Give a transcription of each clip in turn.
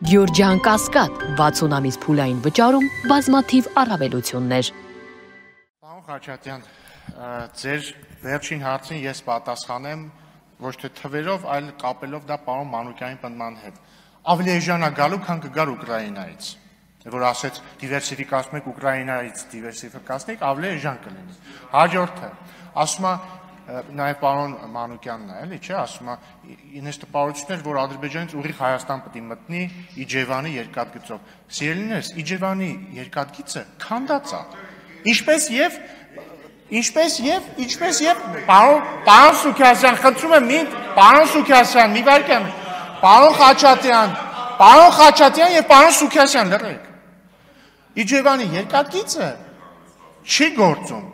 Գյորջյան Կասկադ 60 ամիս փուլային վճարում բազմաթիվ առավելություններ։ Պարոն Խաչատյան, ձեր վերջին հարցին ես պատասխանեմ ոչ թե թվերով, այլ կապելով դա պարոն Մանուկյանի պնդման հետ։ Ավելի էժան է գալու, քան կգար Ուկրաինայից, որ ասեց դիվերսիֆիկացնում եք Ուկրաինայից դիվերսիֆիկացնեք, ավելի էժան կլինի։ Հաջորդը, ասում է նաև պարոն Մանուկյանն է, էլի չէ, ասում է ինձ տպավորություն էր, որ Ադրբեջանից ուղիղ Հայաստան պետք է մտնի Իջևանի երկաթգծով։ Սիրելիներս, Իջևանի երկաթգիծը քանդած է։ Ինչպես եւ պարոն Սուքիասյան, խնդրում եմ պարոն Սուքիասյան, մի վայրկյան, պարոն Խաչատյան եւ պարոն Սուքիասյան լռեք։ Իջևանի երկաթգիծը չի գործում։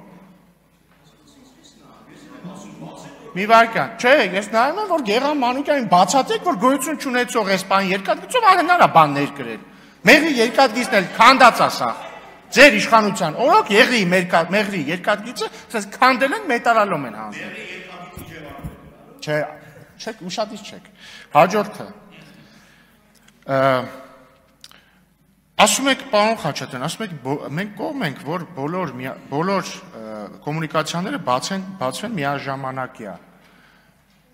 Մի վայրկյան, չէ, ես նայում եմ, որ Գեղամ Մանուկյանին բացատրեք, որ գոյություն չունեցող այս բան երկաթգծով անհնար է բաններ գրել։ Մեղրի երկաթգիծն էլ քանդած է սա։ Ձեր իշխանության օրոք Մեղրի երկաթգիծը քանդել են, մետալալում են հանձնել։ Չէ, չեք, ուշադիր չեք։ Հաջորդը։ Ասում եք, պարոն Խաչատյան, ասում եք, մենք կողմ ենք, որ բոլոր կոմունիկացիաները բացվեն միաժամանակյա։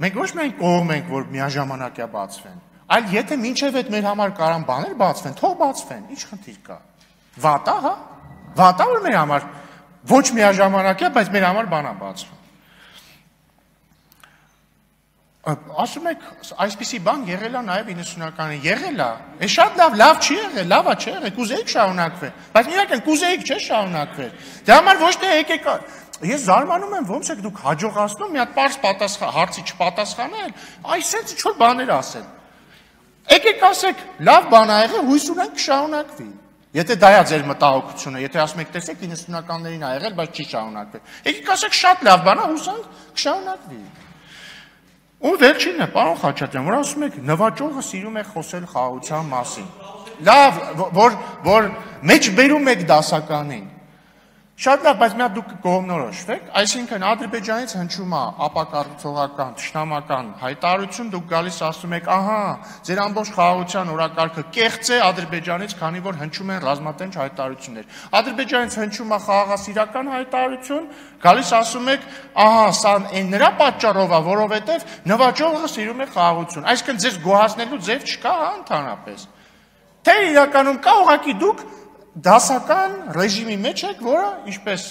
Մենք ոչ միայն կողմ ենք, որ միաժամանակյա բացվեն, այլ եթե մինչև այդ մեր համար կարան բաներ բացվեն, թող բացվեն, ինչ խնդիր կա։ Վատ է, հա։ Վատ է, որ մեր համար ոչ միաժամանակյա, բայց մեր համար բան է բացվում։ Ասում եք, այսպիսի բան եղել է նաև 90-ականին, եղել է, է շատ լավ չի եղել, լավ է չի եղել, կուզեիք շարունակվել, բայց իրական կուզեիք չէ շարունակվել, դե համար ոչ թե եկեք, ես զարմանում եմ, ոնց եք դուք հաջողացնում մի հատ պարզ հարցի չպատասխանել, այսպես ինչ-որ բաներ ասել, եկեք ասեք, լավ բան ա եղել, հույս ունենք կշարունակվի, եթե դա է ձեր մտահոգությունը, եթե ասում եք տեսեք 90-ականներին ա եղել, բայց չի շարունակվել, եկեք ասեք շատ լավ բան ա, հուսանք կշարունակվի։ Ու վերջինն է, պարոն Խաչատյան, որ ասում եք նվաճողը սիրում է խոսել խաղաղության մասին։ Լավ, որ մեջ բերում եք դասականին։ Շատ լավ, բայց մի հատ դուք կողմնորոշվեք, այսինքն Ադրբեջանից հնչում է ապակառուցողական, թշնամական հայտարարություն, դուք գալիս ասում եք, ահա, ձեր ամբողջ խաղաղության օրակարգը կեղծ է Ադրբեջանից, քանի որ հնչում են ռազմատենչ հայտարարություններ։ Ադրբեջանից հնչում է խաղաղասիրական հայտարարություն, գալիս ասում եք, ահա, սա նրա պատճառով է, որովհետև նվաճողը սիրում է խաղաղություն։ Այսինքն ձեզ գոհացնելու ձև չկա, հա, ընդհանրապես։ Թե իրականում կա ուղղակի դուք դասական ռեժիմի մեջ եք, որը ինչպես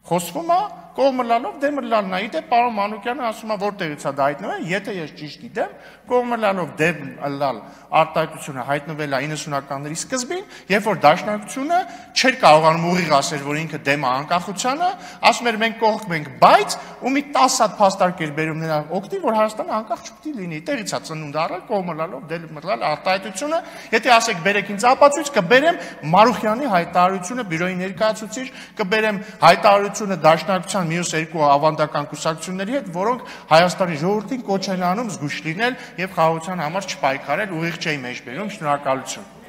խոսվում է, կողմը լալով դեմը լալն է, իդեպ պարոն Մանուկյանը ասում է որտեղից է դա հայտնվել, եթե ես ճիշտ գիտեմ, կողմը լալով դեմ լալ արտահայտությունը հայտնվել է 90-ականների սկզբին, երբ որ Դաշնակցությունը չէր կարողանում ուղիղ ասել, որ ինքը դեմ է անկախությանը, ասում էր մենք կողմ ենք, բայց ու մի 10 հատ փաստարկեր բերում նրա օգտի, որ Հայաստանը անկախ չպետք է լինի, տեղից է ծնունդ առել, կողմը լալով դեմ լալ արտահայտությունը, եթե ասեք բերեք ինձ ապացույց, կբերեմ Մարուխյանի հայտարարությունը բյուրոյի ներկայացուցիչ, կբերեմ հայտարարությունը Դաշնակցության մյուս երկու ավանդական կուսակցությունների հետ, որոնք Հայաստանի ժողովրդին կոչ են անում զգույշ լինել եւ խաղաղության համար չպայքարել, ուղիղ չէի մեջ բերում, շնորհակալություն։